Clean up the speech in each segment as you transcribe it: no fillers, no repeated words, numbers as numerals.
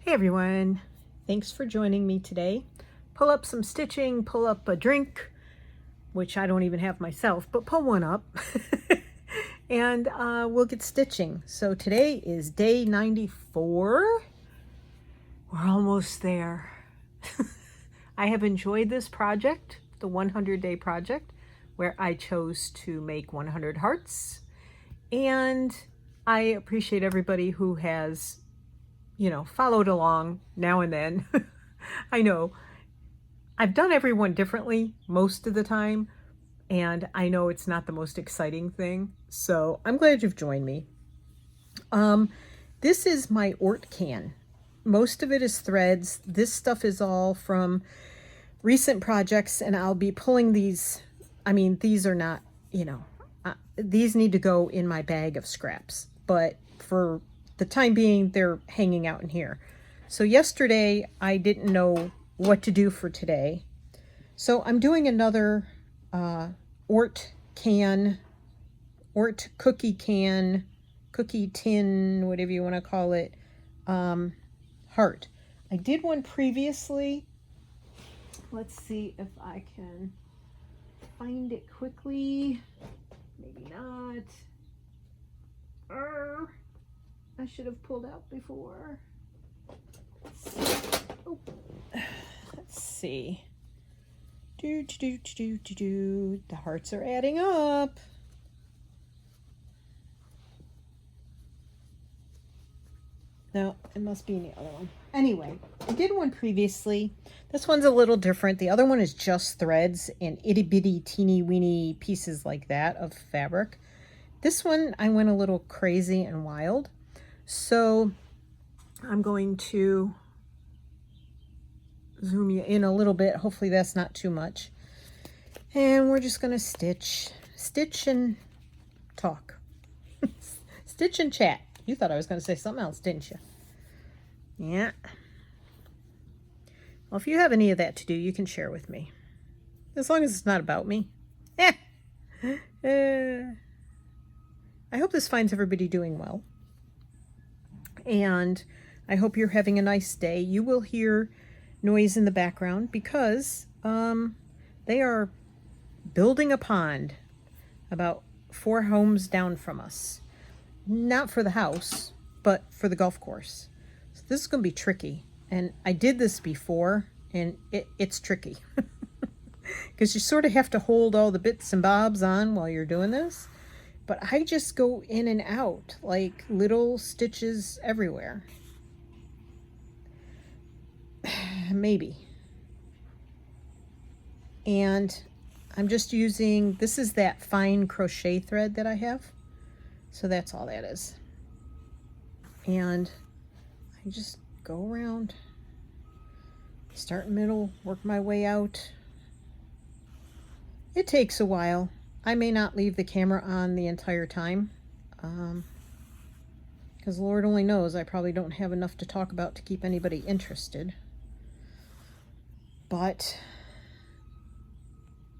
Hey everyone, thanks for joining me today. Pull up some stitching, pull up a drink, which I don't even have myself, but pull one up and we'll get stitching. So today is day 94. We're almost there. I have enjoyed this project, the 100-day project, where I chose to make 100 hearts. And I appreciate everybody who has followed along now and then. I know I've done everyone differently most of the time, and I know it's not the most exciting thing, so I'm glad you've joined me. This is my Ort can. Most of it is threads. This stuff is all from recent projects, and I'll be pulling these. I mean, these are not, these need to go in my bag of scraps, but for the time being, they're hanging out in here. So yesterday, I didn't know what to do for today. So I'm doing another Ort cookie can, cookie tin, whatever you want to call it, heart. I did one previously. Let's see if I can find it quickly. Maybe not. I should have pulled out before. Let's see. The hearts are adding up. No, it must be in the other one. Anyway, I did one previously. This one's a little different. The other one is just threads and itty bitty teeny weeny pieces like that of fabric. This one, I went a little crazy and wild. So I'm going to zoom you in a little bit. Hopefully that's not too much. And we're just going to stitch and talk. Stitch and chat. You thought I was going to say something else, didn't you? Yeah. Well, if you have any of that to do, you can share with me. As long as it's not about me. I hope this finds everybody doing well. And I hope you're having a nice day. You will hear noise in the background because they are building a pond about 4 homes down from us. Not for the house, but for the golf course. So this is going to be tricky. And I did this before, and it's tricky. Because you sort of have to hold all the bits and bobs on while you're doing this. But I just go in and out, like little stitches everywhere. Maybe. And I'm just using, this is that fine crochet thread that I have. So that's all that is. And I just go around, start in the middle, work my way out. It takes a while. I may not leave the camera on the entire time, because Lord only knows I probably don't have enough to talk about to keep anybody interested. But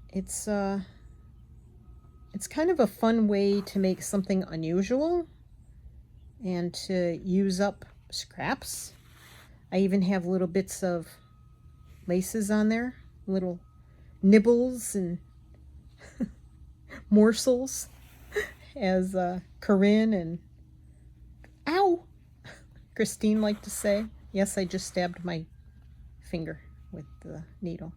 it's kind of a fun way to make something unusual and to use up scraps. I even have little bits of laces on there, little nibbles and morsels, as Corinne and Christine like to say. Yes, I just stabbed my finger with the needle.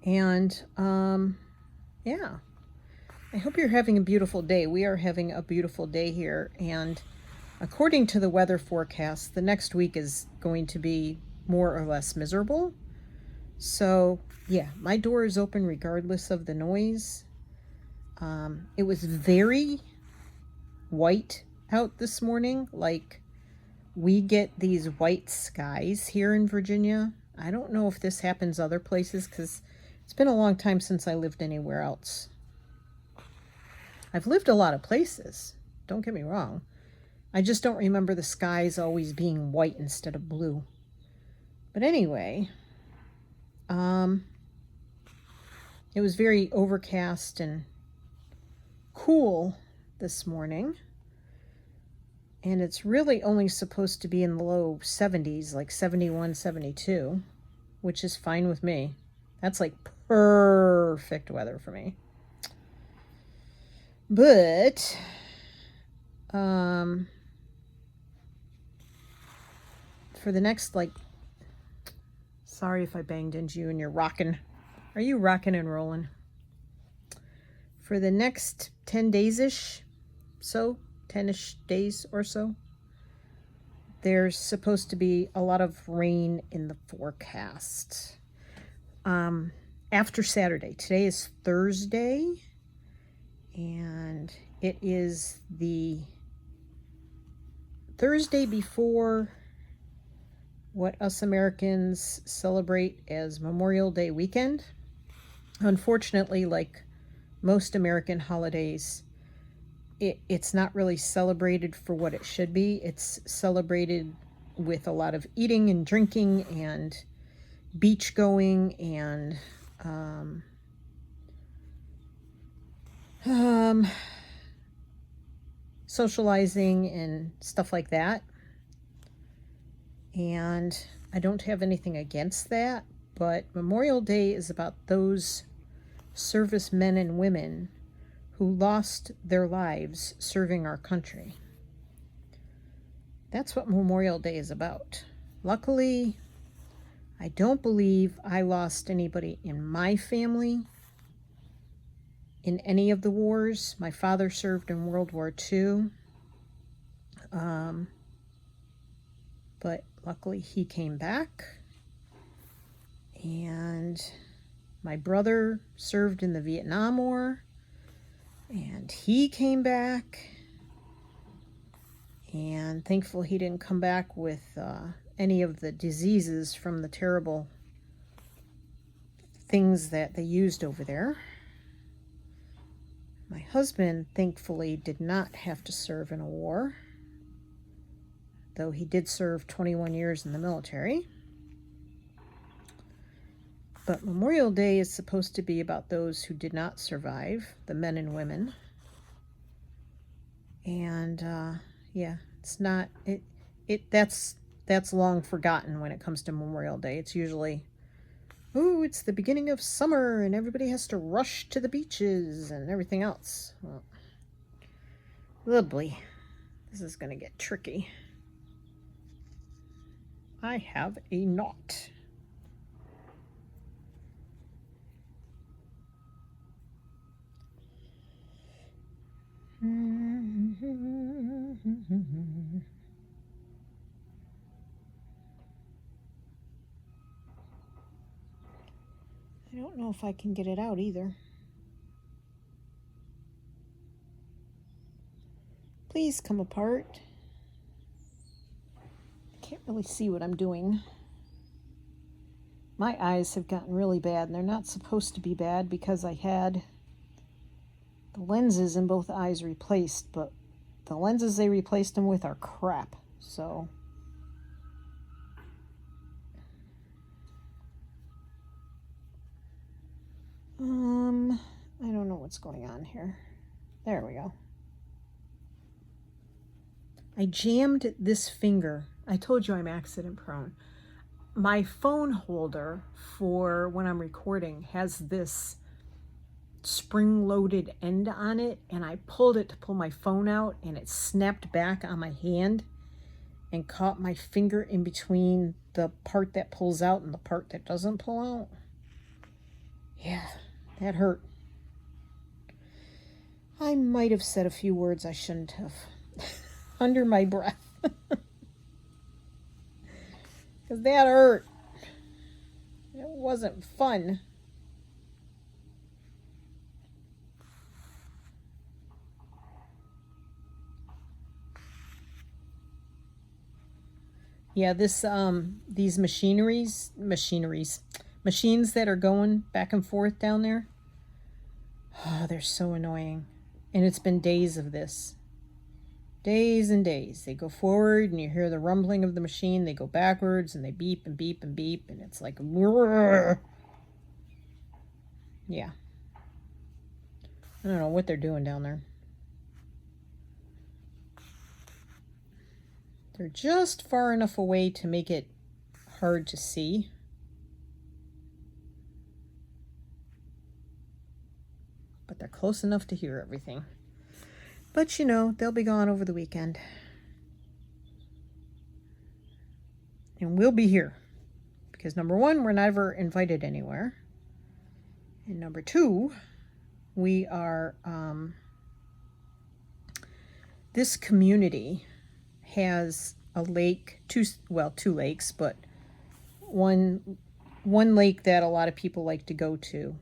And yeah, I hope you're having a beautiful day. We are having a beautiful day here, and according to the weather forecast, the next week is going to be more or less miserable. So yeah, my door is open regardless of the noise. It was very white out this morning. Like, we get these white skies here in Virginia. I don't know if this happens other places because it's been a long time since I lived anywhere else. I've lived a lot of places, don't get me wrong. I just don't remember the skies always being white instead of blue. But anyway, it was very overcast and cool this morning. And it's really only supposed to be in the low 70s, like 71, 72, which is fine with me. That's like perfect weather for me. But for the next, like, sorry if I banged into you and you're rocking. Are you rocking and rolling? For the next 10 days-ish, so 10-ish days or so, there's supposed to be a lot of rain in the forecast. After Saturday. Today is Thursday, and it is the Thursday before what us Americans celebrate as Memorial Day weekend. Unfortunately, like most American holidays, it's not really celebrated for what it should be. It's celebrated with a lot of eating and drinking and beach going and socializing and stuff like that. And I don't have anything against that, but Memorial Day is about those servicemen and women who lost their lives serving our country. That's what Memorial Day is about. Luckily, I don't believe I lost anybody in my family in any of the wars. My father served in World War II. But luckily he came back. And my brother served in the Vietnam War. And he came back. And thankfully he didn't come back with any of the diseases from the terrible things that they used over there. My husband, thankfully, did not have to serve in a war, though he did serve 21 years in the military. But Memorial Day is supposed to be about those who did not survive, the men and women. And yeah, it's not that's long forgotten when it comes to Memorial Day. It's usually, oh, it's the beginning of summer and everybody has to rush to the beaches and everything else. Well, lovely. This is going to get tricky. I have a knot. I don't know if I can get it out either. Please come apart. I can't really see what I'm doing. My eyes have gotten really bad, and they're not supposed to be bad because I had the lenses in both eyes replaced, but the lenses they replaced them with are crap, so I don't know what's going on here. There we go. I jammed this finger. I told you I'm accident prone. My phone holder for when I'm recording has this spring-loaded end on it, and I pulled it to pull my phone out, and it snapped back on my hand and caught my finger in between the part that pulls out and the part that doesn't pull out. Yeah, that hurt. I might have said a few words I shouldn't have under my breath. Because that hurt. It wasn't fun. Yeah, these machines that are going back and forth down there. Oh, they're so annoying. And it's been days of this. Days and days. They go forward and you hear the rumbling of the machine. They go backwards and they beep and beep and beep. And it's like, yeah. I don't know what they're doing down there. They're just far enough away to make it hard to see. But they're close enough to hear everything. But you know, they'll be gone over the weekend. And we'll be here. Because number one, we're never invited anywhere. And number two, we are, this community has a lake, two lakes, but one lake that a lot of people like to go to.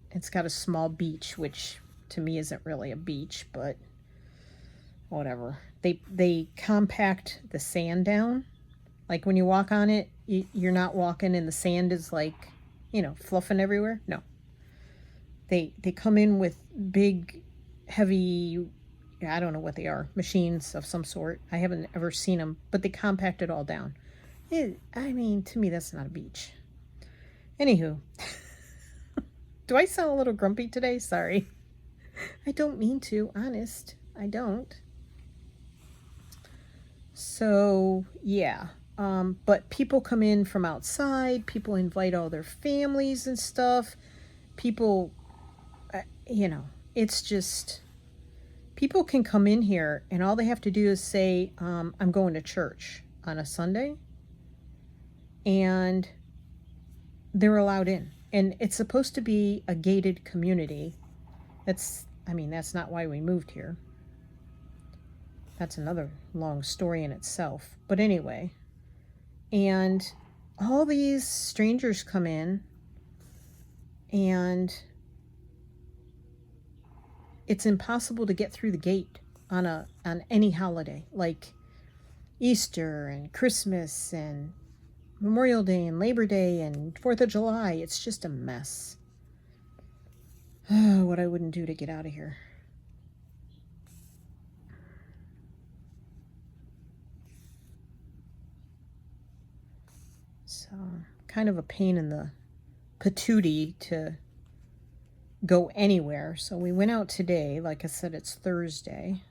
It's got a small beach, which to me isn't really a beach, but whatever. They compact the sand down. Like when you walk on it, you're not walking and the sand is like, you know, fluffing everywhere. No. They come in with big, heavy, I don't know what they are, machines of some sort. I haven't ever seen them, but they compact it all down. I mean, to me, that's not a beach. Anywho. Do I sound a little grumpy today? Sorry. I don't mean to, honest. I don't. So, yeah. But people come in from outside. People invite all their families and stuff. People, you know, it's just, people can come in here and all they have to do is say, I'm going to church on a Sunday. And they're allowed in. And it's supposed to be a gated community. That's not why we moved here. That's another long story in itself. But anyway, and all these strangers come in and it's impossible to get through the gate on any holiday, like Easter and Christmas and Memorial Day and Labor Day and 4th of July. It's just a mess. Oh, what I wouldn't do to get out of here. So, kind of a pain in the patootie to go anywhere. So we went out today. Like I said, it's Thursday.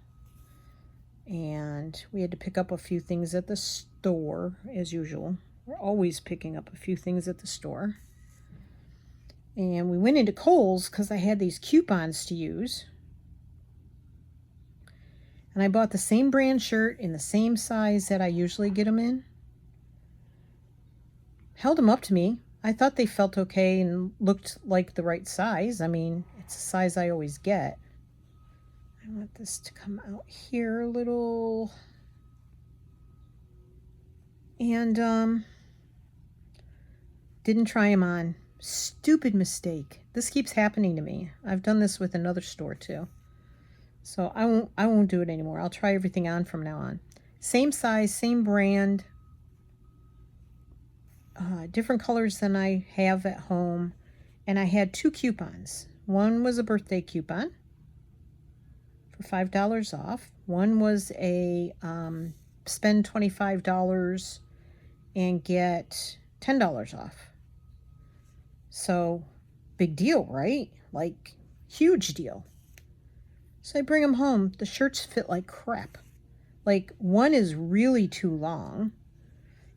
And we had to pick up a few things at the store, as usual. We're always picking up a few things at the store. And we went into Kohl's because I had these coupons to use. And I bought the same brand shirt in the same size that I usually get them in. Held them up to me. I thought they felt okay and looked like the right size. I mean, it's a size I always get. I want this to come out here a little. And didn't try them on. Stupid mistake. This keeps happening to me. I've done this with another store too. So I won't do it anymore. I'll try everything on from now on. Same size, same brand. Different colors than I have at home. And I had 2 coupons. One was a birthday coupon for $5 off. One was a spend $25 and get $10 off. So, big deal, right? Like, huge deal. So I bring them home. The shirts fit like crap. Like, one is really too long,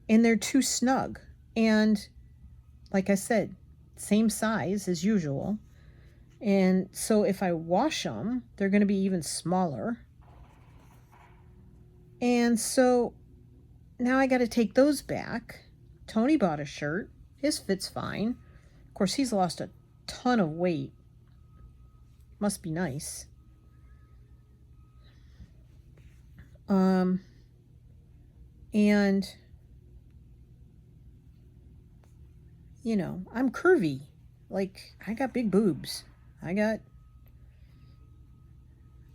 and they're too snug. And, like I said, same size as usual. And so if I wash them, they're going to be even smaller. And so now I got to take those back. Tony bought a shirt. His fits fine. Of course, he's lost a ton of weight. Must be nice. And, you know, I'm curvy. Like, I got big boobs. I got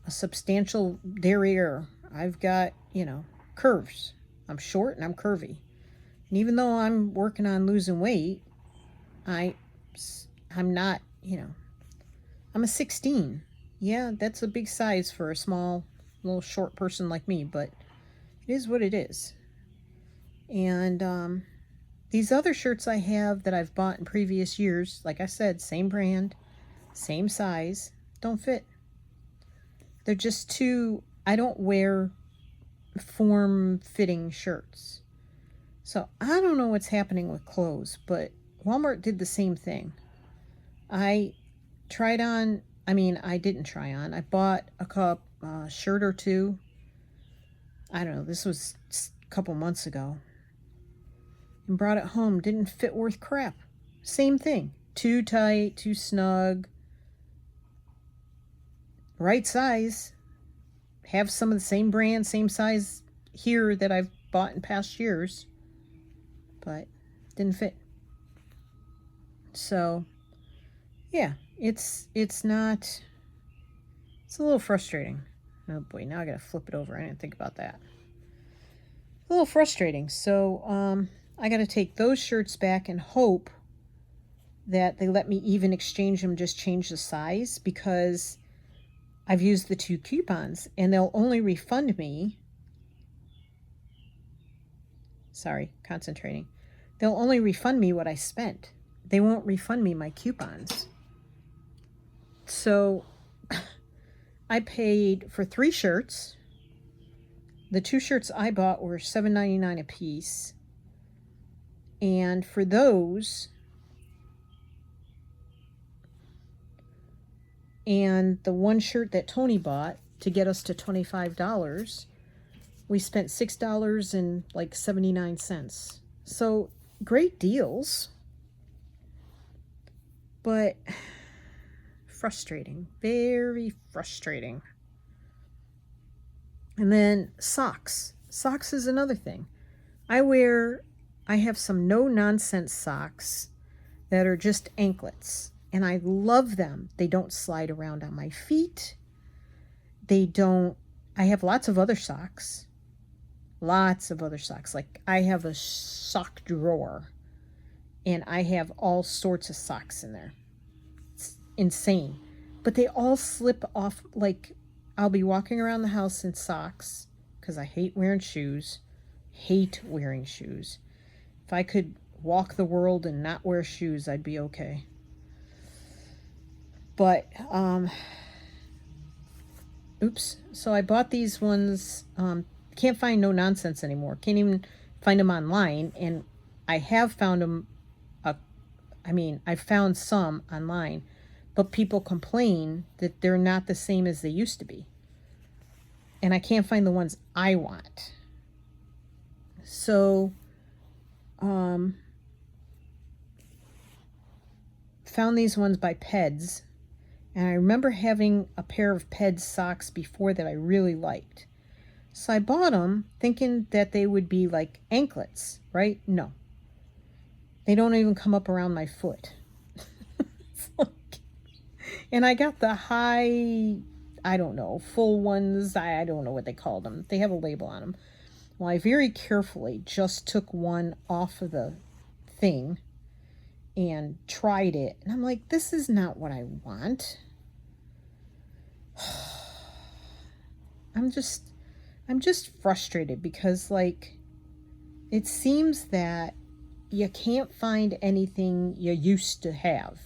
a substantial derriere. I've got, you know, curves. I'm short and I'm curvy. And even though I'm working on losing weight, I'm not, you know, I'm a 16. Yeah, that's a big size for a small, little short person like me, but it is what it is. And these other shirts I have that I've bought in previous years, like I said, same brand, same size, don't fit. They're just too, I don't wear form-fitting shirts. So I don't know what's happening with clothes, but Walmart did the same thing. I tried on, I mean, I didn't try on. I bought a shirt or two. I don't know, this was a couple months ago. And brought it home. Didn't fit worth crap. Same thing. Too tight, too snug. Right size. Have some of the same brand, same size here that I've bought in past years. But didn't fit. So, yeah, it's not, it's a little frustrating. Oh boy, now I gotta flip it over. I didn't think about that. A little frustrating. So, I gotta take those shirts back and hope that they let me even exchange them, just change the size, because I've used the 2 coupons and they'll only refund me. Sorry, concentrating. They'll only refund me what I spent. They won't refund me my coupons. So I paid for 3 shirts. The 2 shirts I bought were $7.99 a piece. And for those, and the one shirt that Tony bought to get us to $25, we spent $6.79. So great deals, but frustrating, very frustrating. And then socks. Socks is another thing. I have some no-nonsense socks that are just anklets, and I love them. They don't slide around on my feet. I have lots of other socks. Like I have a sock drawer, and I have all sorts of socks in there. It's insane. But they all slip off. Like, I'll be walking around the house in socks because I hate wearing shoes. If I could walk the world and not wear shoes, I'd be okay. But, oops. So I bought these ones. Can't find no nonsense anymore. Can't even find them online. And I have found them. I found some online, but people complain that they're not the same as they used to be. And I can't find the ones I want. So, found these ones by Peds. And I remember having a pair of Peds socks before that I really liked. So I bought them thinking that they would be like anklets, right? No. They don't even come up around my foot. And I got the high, I don't know, full ones. I don't know what they called them. They have a label on them. Well, I very carefully just took one off of the thing and tried it. And I'm like, this is not what I want. I'm just frustrated because, like, it seems that you can't find anything you used to have.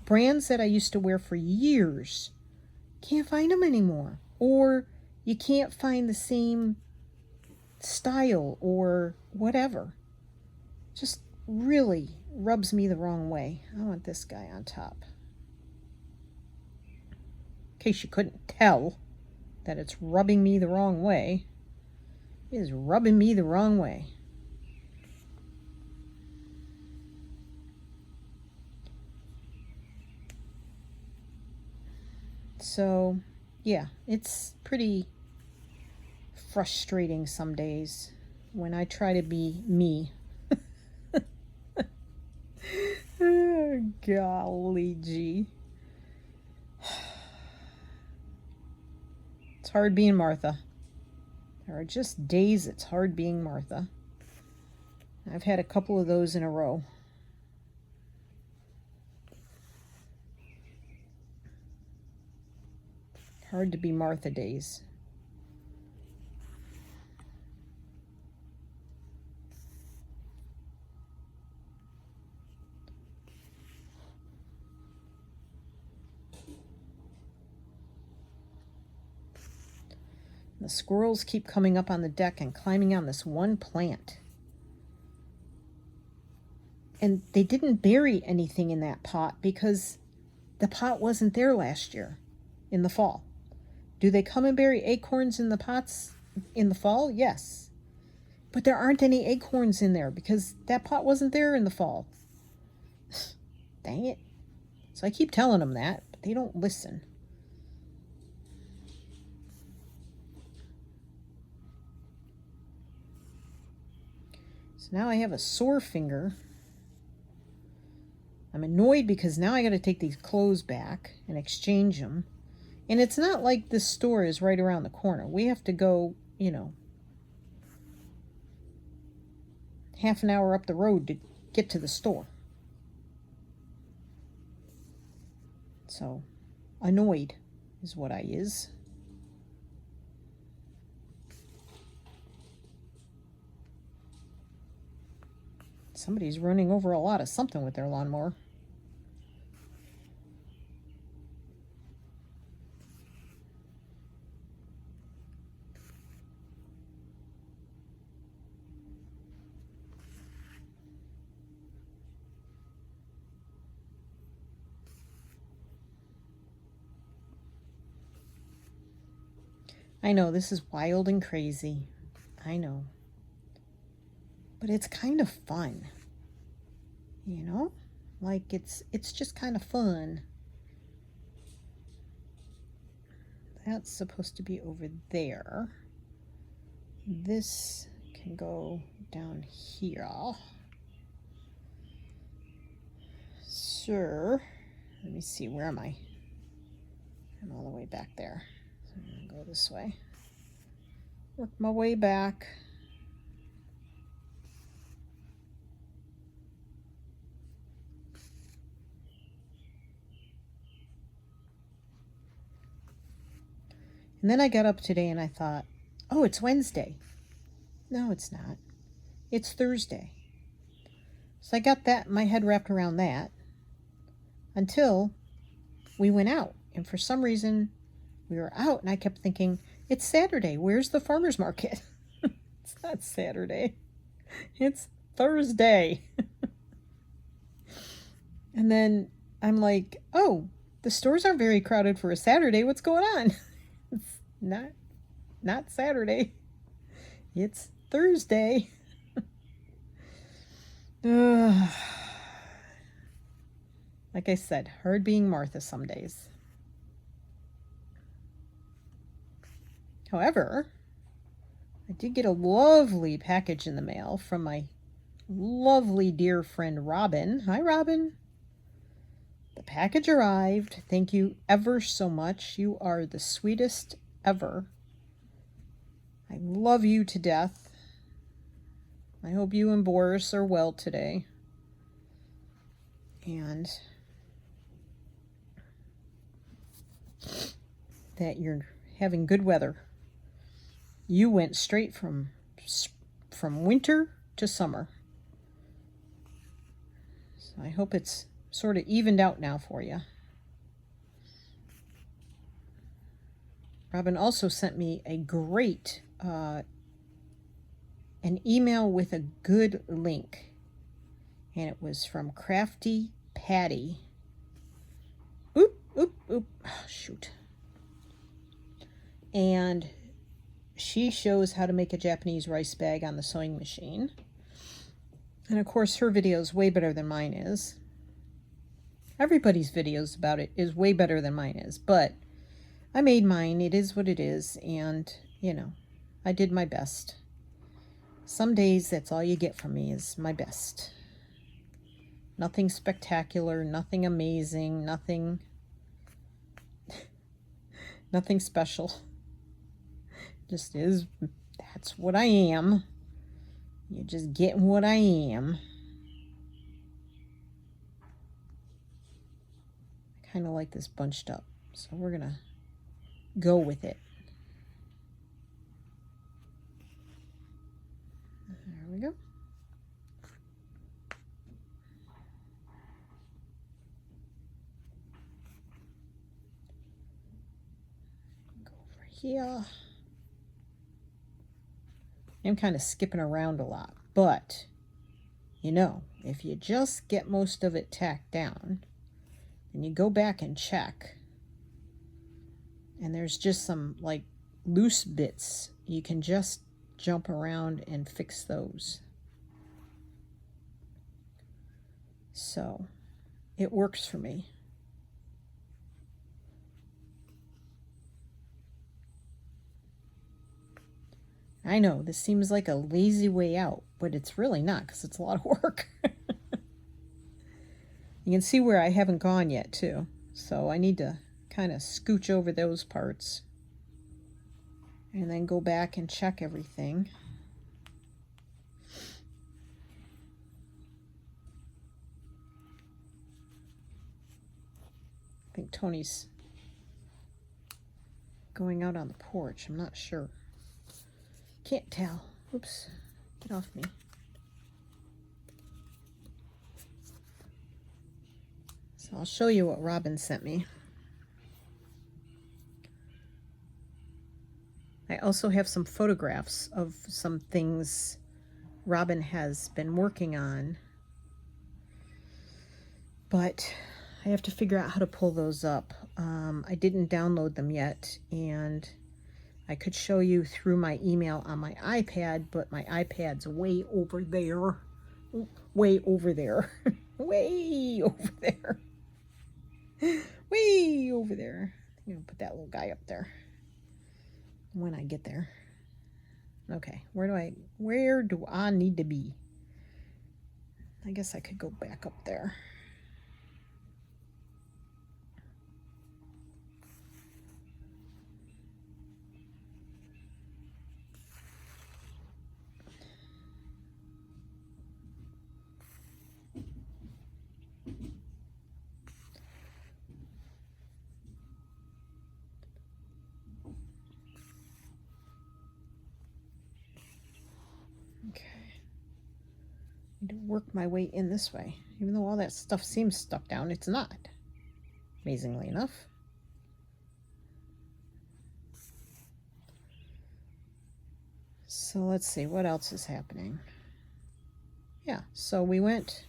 Brands that I used to wear for years, can't find them anymore. Or you can't find the same style or whatever. Just really rubs me the wrong way. I want this guy on top. In case you couldn't tell that it's rubbing me the wrong way. It is rubbing me the wrong way. So, yeah, it's pretty frustrating some days when I try to be me. Oh, golly gee. It's hard being Martha. There are just days it's hard being Martha. I've had a couple of those in a row. Hard to be Martha days. The squirrels keep coming up on the deck and climbing on this one plant. And they didn't bury anything in that pot because the pot wasn't there last year in the fall. Do they come and bury acorns in the pots in the fall? Yes. But there aren't any acorns in there because that pot wasn't there in the fall. Dang it. So I keep telling them that, but they don't listen. So now I have a sore finger. I'm annoyed because now I got to take these clothes back and exchange them. And it's not like this store is right around the corner. We have to go, half an hour up the road to get to the store. So, annoyed is what I is. Somebody's running over a lot of something with their lawnmower. I know this is wild and crazy. I know. But it's kind of fun. Like it's just kind of fun. That's supposed to be over there. This can go down here. Sure. Let me see, where am I? I'm all the way back there. So I'm going to go this way. Work my way back. And then I got up today and I thought, oh, it's Wednesday. No, it's not. It's Thursday. So I got my head wrapped around that until we went out. And for some reason, we were out and I kept thinking, it's Saturday. Where's the farmer's market? It's not Saturday. It's Thursday. And then I'm like, oh, the stores aren't very crowded for a Saturday. What's going on? It's not Saturday. It's Thursday. Like I said, hard being Martha some days. However, I did get a lovely package in the mail from my lovely dear friend Robin. Hi, Robin. The package arrived. Thank you ever so much. You are the sweetest ever. I love you to death. I hope you and Boris are well today. And that you're having good weather. You went straight from winter to summer. So I hope it's sort of evened out now for you. Robin also sent me a great an email with a good link. And it was from Crafty Patty. Oop. Oh, shoot. And she shows how to make a Japanese rice bag on the sewing machine. And of course, her video is way better than mine is. Everybody's videos about it is way better than mine is. But I made mine. It is what it is. And, I did my best. Some days, that's all you get from me is my best. Nothing spectacular, nothing amazing, nothing special. Just is, that's what I am. You're just getting what I am. I kind of like this bunched up, so we're going to go with it. There we go. Go over here. I'm kind of skipping around a lot, but you know, if you just get most of it tacked down and you go back and check, and there's just some like loose bits, you can just jump around and fix those. So it works for me. I know this seems like a lazy way out, but it's really not, because it's a lot of work. You can see where I haven't gone yet too, so I need to kind of scooch over those parts and then go back and check everything. I think Tony's going out on the porch. I'm not sure. Can't tell. Oops. Get off me. So I'll show you what Robin sent me. I also have some photographs of some things Robin has been working on, but I have to figure out how to pull those up. I didn't download them yet, and I could show you through my email on my iPad, but my iPad's way over there. Way over there. Way over there. Way over there. I'm going to put that little guy up there when I get there. Okay, where do I need to be? I guess I could go back up there. Okay. I need to work my way in this way. Even though all that stuff seems stuck down, it's not. Amazingly enough. So let's see, what else is happening? Yeah, so we went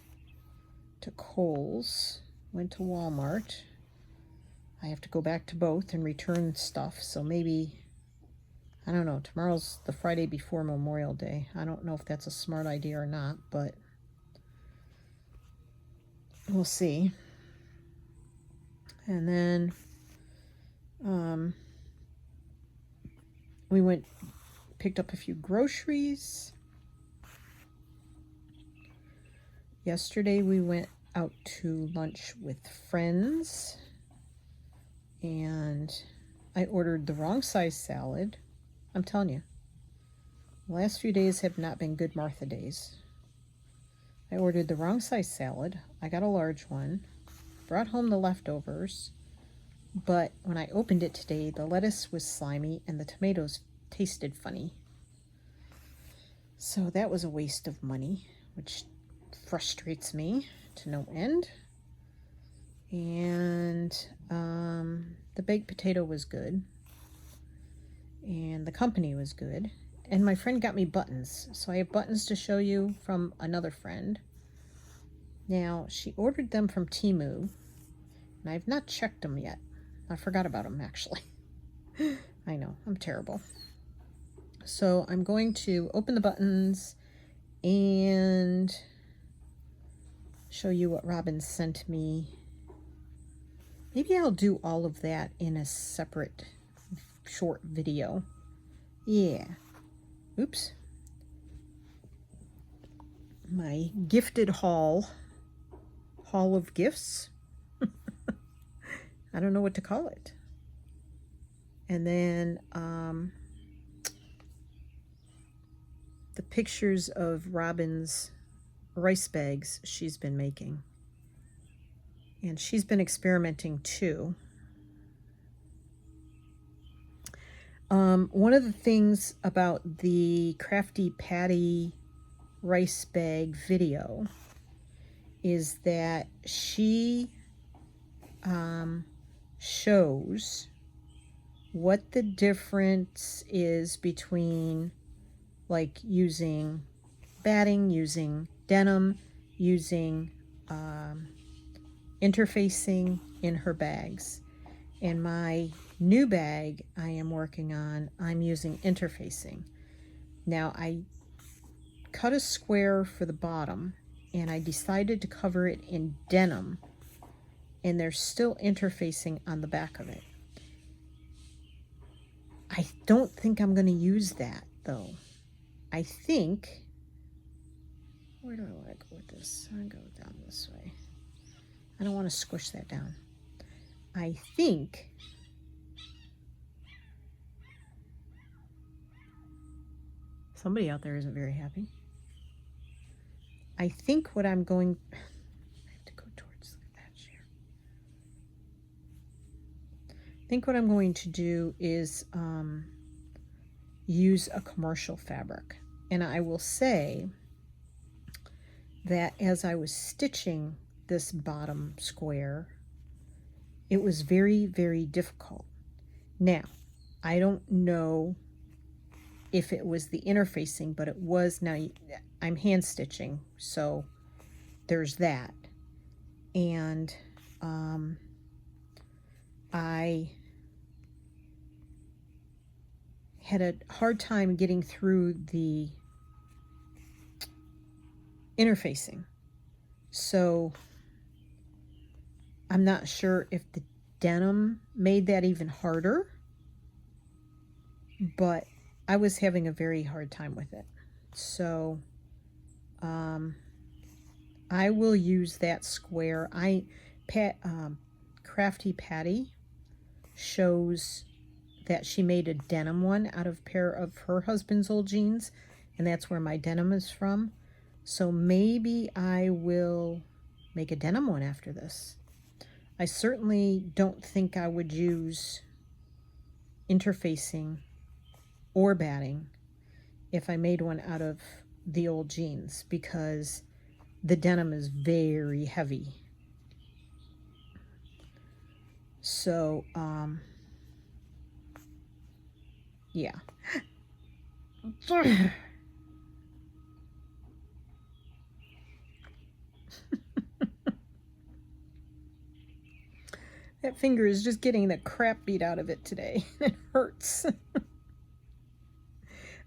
to Kohl's, went to Walmart. I have to go back to both and return stuff, so maybe, I don't know, tomorrow's the Friday before Memorial Day. I don't know if that's a smart idea or not, but we'll see. And then we picked up a few groceries. Yesterday we went out to lunch with friends, and I ordered the wrong size salad. I'm telling you, the last few days have not been good Martha days. I ordered the wrong size salad. I got a large one, brought home the leftovers, but when I opened it today, the lettuce was slimy and the tomatoes tasted funny. So that was a waste of money, which frustrates me to no end. And the baked potato was good, and the company was good, and my friend got me buttons, so I have buttons to show you from another friend. Now, she ordered them from Temu, and I've not checked them yet. I forgot about them, actually. I know, I'm terrible. So I'm going to open the buttons and show you what Robin sent me. Maybe I'll do all of that in a separate short video. Yeah. Oops. My gifted haul of gifts. I don't know what to call it. And then the pictures of Robin's rice bags she's been making. And she's been experimenting too. One of the things about the Crafty Patty rice bag video is that she shows what the difference is between like using batting, using denim, using interfacing in her bags. And my new bag I am working on, I'm using interfacing. Now I cut a square for the bottom and I decided to cover it in denim, and there's still interfacing on the back of it. I don't think I'm going to use that though. I think, where do I want to go with this? I'm going to go down this way. I don't want to squish that down. I think somebody out there isn't very happy. I think what I'm going, I have to go towards the edge here. I think what I'm going to do is use a commercial fabric. And I will say that as I was stitching this bottom square, it was very, very difficult. Now, I don't know if it was the interfacing, but it was. Now I'm hand stitching, so there's that. And I had a hard time getting through the interfacing. So I'm not sure if the denim made that even harder, but I was having a very hard time with it. So I will use that square. Crafty Patty shows that she made a denim one out of a pair of her husband's old jeans, and that's where my denim is from. So maybe I will make a denim one after this. I certainly don't think I would use interfacing or batting if I made one out of the old jeans, because the denim is very heavy. So yeah. That finger is just getting the crap beat out of it today. It hurts.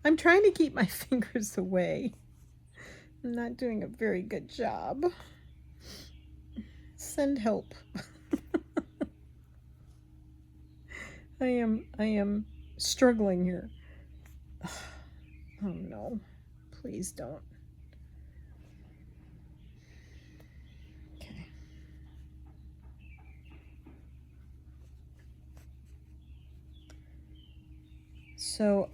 I'm trying to keep my fingers away. I'm not doing a very good job. Send help. I am struggling here. Oh no. Please don't. Okay. So,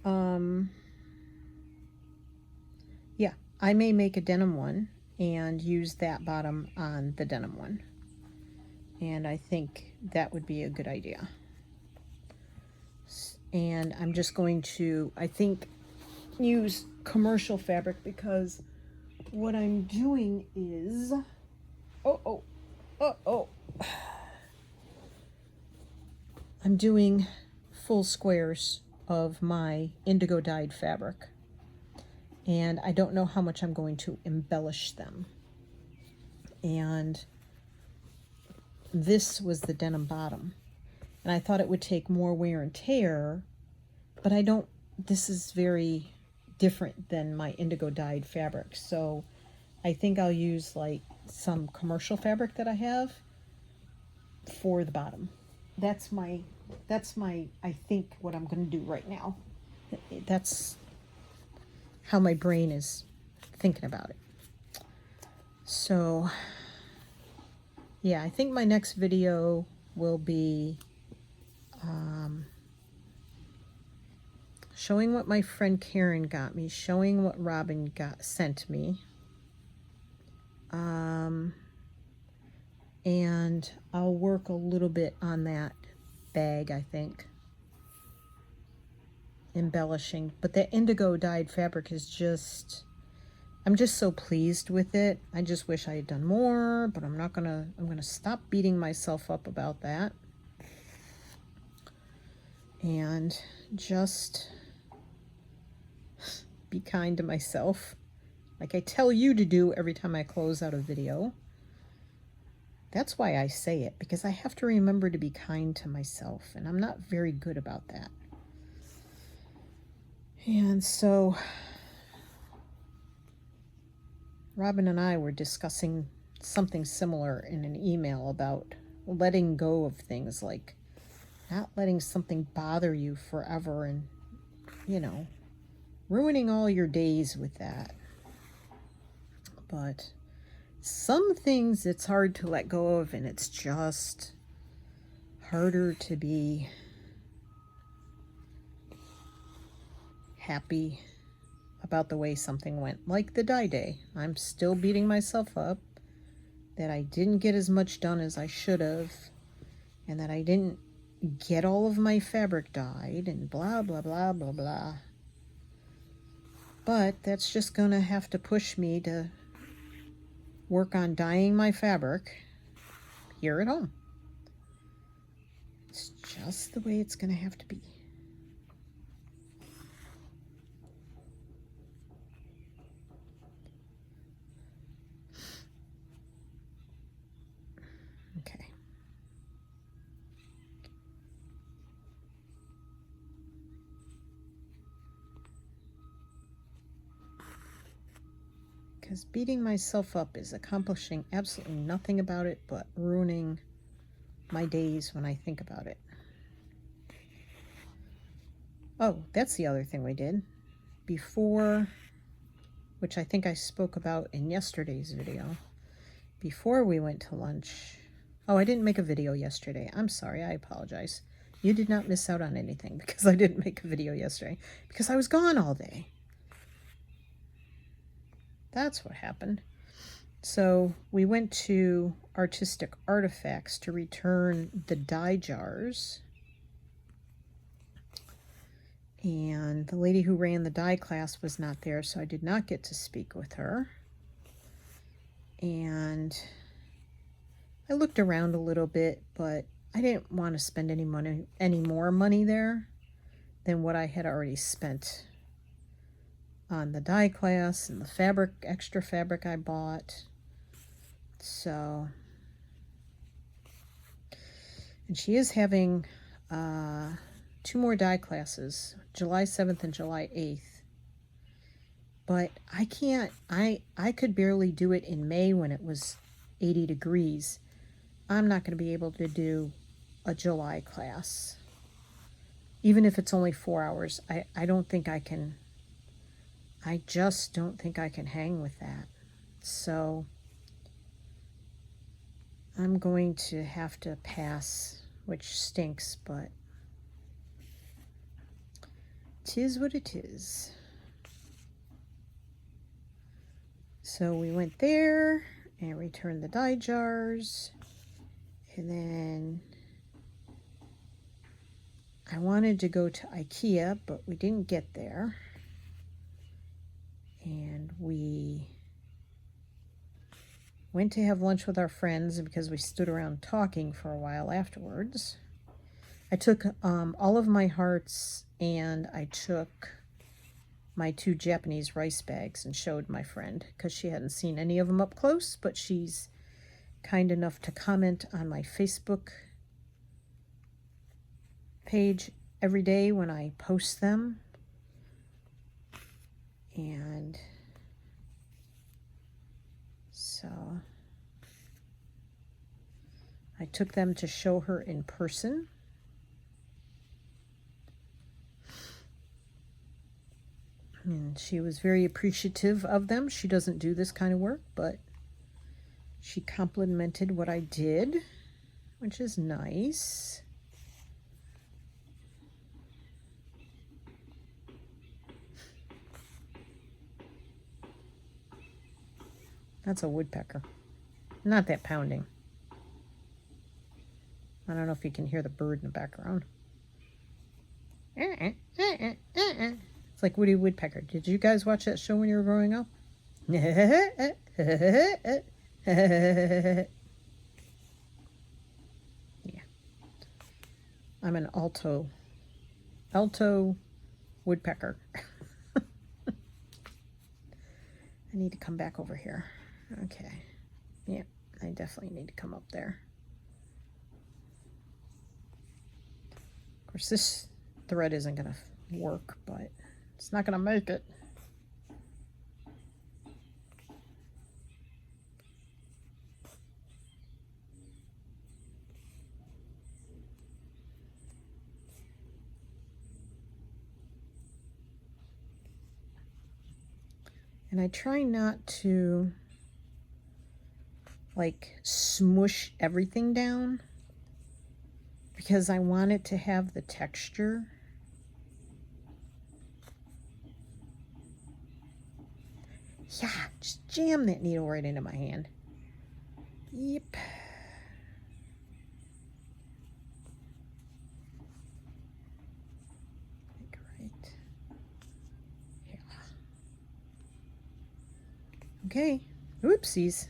yeah, I may make a denim one and use that bottom on the denim one. And I think that would be a good idea. And I'm just going to, I think, use commercial fabric, because what I'm doing is, I'm doing full squares of my indigo dyed fabric, and I don't know how much I'm going to embellish them. And this was the denim bottom, and I thought it would take more wear and tear, but I don't. This is very different than my indigo dyed fabric, so I think I'll use like some commercial fabric that I have for the bottom. That's my I think what I'm going to do right now. That's how my brain is thinking about it. So yeah, I think my next video will be showing what my friend Karen got me, showing what Robin sent me. And I'll work a little bit on that bag, I think. Embellishing. But the indigo dyed fabric is just, I'm just so pleased with it. I just wish I had done more, but I'm gonna stop beating myself up about that. And just be kind to myself, like I tell you to do every time I close out a video. That's why I say it, because I have to remember to be kind to myself, and I'm not very good about that. And so Robin and I were discussing something similar in an email about letting go of things, like not letting something bother you forever and, you know, ruining all your days with that. But some things it's hard to let go of, and it's just harder to be happy about the way something went. Like the dye day. I'm still beating myself up that I didn't get as much done as I should have, and that I didn't get all of my fabric dyed, and blah, blah, blah, blah, blah. But that's just gonna have to push me to work on dyeing my fabric here at home. It's just the way it's gonna have to be. Okay. Because beating myself up is accomplishing absolutely nothing about it but ruining my days when I think about it. Oh, that's the other thing we did. Before, which I think I spoke about in yesterday's video, before we went to lunch. Oh, I didn't make a video yesterday. I'm sorry, I apologize. You did not miss out on anything because I didn't make a video yesterday, because I was gone all day. That's what happened. So we went to Artistic Artifacts to return the dye jars. And the lady who ran the dye class was not there, so I did not get to speak with her. And I looked around a little bit, but I didn't want to spend any more money there than what I had already spent on the dye class and the extra fabric I bought. So, and she is having 2 more dye classes, July 7th and July 8th. But I can't, I could barely do it in May when it was 80 degrees. I'm not going to be able to do a July class. Even if it's only 4 hours, I don't think I can. I just don't think I can hang with that. So I'm going to have to pass, which stinks, but 'tis what it is. So we went there and returned the dye jars, and then I wanted to go to IKEA, but we didn't get there. And we went to have lunch with our friends because we stood around talking for a while afterwards. I took all of my hearts, and I took my 2 Japanese rice bags and showed my friend, because she hadn't seen any of them up close, but she's kind enough to comment on my Facebook page every day when I post them. And so I took them to show her in person. And she was very appreciative of them. She doesn't do this kind of work, but she complimented what I did, which is nice. That's a woodpecker. Not that pounding. I don't know if you can hear the bird in the background. It's like Woody Woodpecker. Did you guys watch that show when you were growing up? Yeah. I'm an alto woodpecker. I need to come back over here. Okay. Yeah, I definitely need to come up there. Of course, this thread isn't going to work, but it's not going to make it. And I try not to like smush everything down because I want it to have the texture. Yeah, just jam that needle right into my hand. Yep. Right. Yeah. Okay. Oopsies.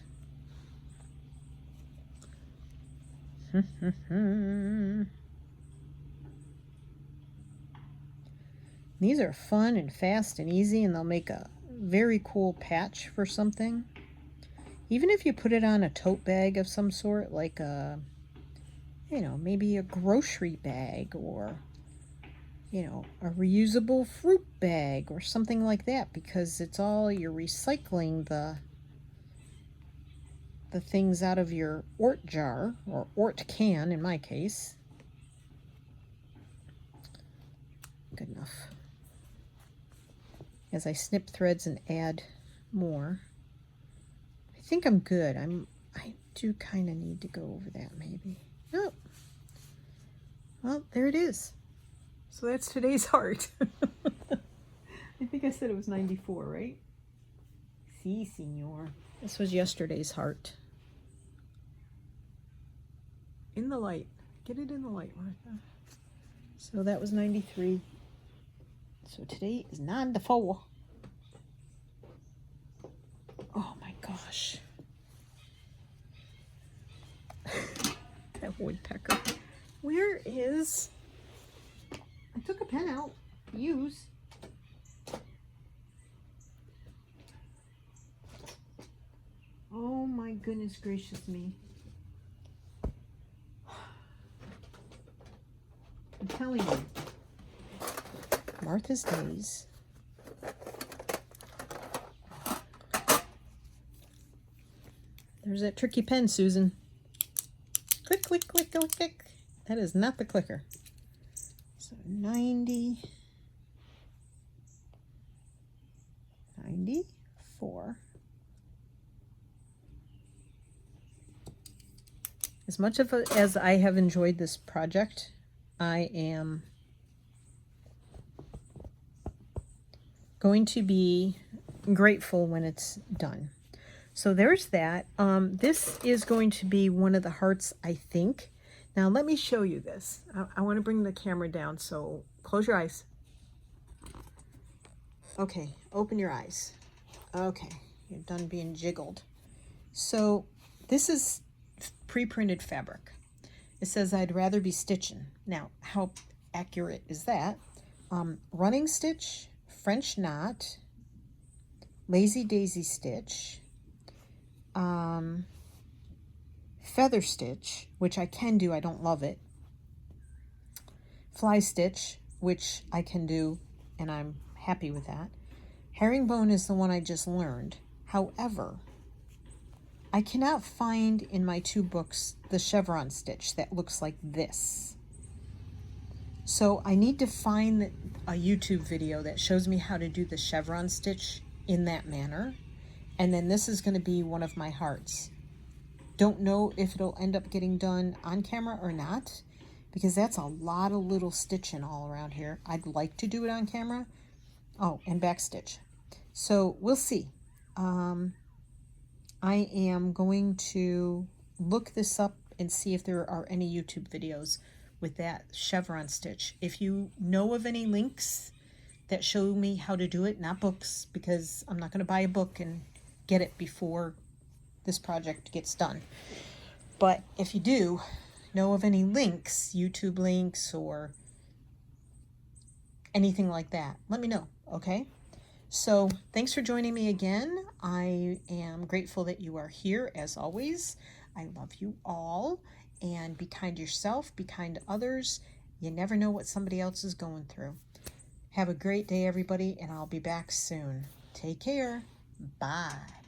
These are fun and fast and easy, and they'll make a very cool patch for something. Even if you put it on a tote bag of some sort, like a, you know, maybe a grocery bag, or, you know, a reusable fruit bag or something like that, because it's all, you're recycling the things out of your Ort jar, or Ort can in my case. Good enough. As I snip threads and add more, I think I'm good. I do kind of need to go over that maybe. Oh, well, there it is. So that's today's heart. I think I said it was 94, right? Si, senor. This was yesterday's heart. In the light. Get it in the light, Martha. So that was 93. So today is 94. Oh my gosh. That woodpecker. Where is... I took a pen out. Use. Oh my goodness gracious me. I'm telling you. Martha's Days. There's that tricky pen, Susan. Click, click, click, click, click. That is not the clicker. So 90, 94. As much as I have enjoyed this project, I am going to be grateful when it's done. So there's that. This is going to be one of the hearts, I think. Now let me show you this. I want to bring the camera down, so close your eyes. Okay, open your eyes. Okay, you're done being jiggled. So this is pre-printed fabric. It says I'd rather be stitching. Now, how accurate is that? Running stitch, French knot, lazy daisy stitch, feather stitch, which I can do, I don't love it, fly stitch, which I can do, and I'm happy with that. Herringbone is the one I just learned. However, I cannot find in my two books the chevron stitch that looks like this. So I need to find a YouTube video that shows me how to do the chevron stitch in that manner. And then this is going to be one of my hearts. Don't know if it'll end up getting done on camera or not, because that's a lot of little stitching all around here. I'd like to do it on camera. Oh, and back stitch. So we'll see. I am going to look this up and see if there are any YouTube videos with that chevron stitch. If you know of any links that show me how to do it, not books, because I'm not going to buy a book and get it before this project gets done. But if you do know of any links, YouTube links or anything like that, let me know, okay? So thanks for joining me again. I am grateful that you are here as always. I love you all. And be kind to yourself, be kind to others. You never know what somebody else is going through. Have a great day, everybody, and I'll be back soon. Take care. Bye.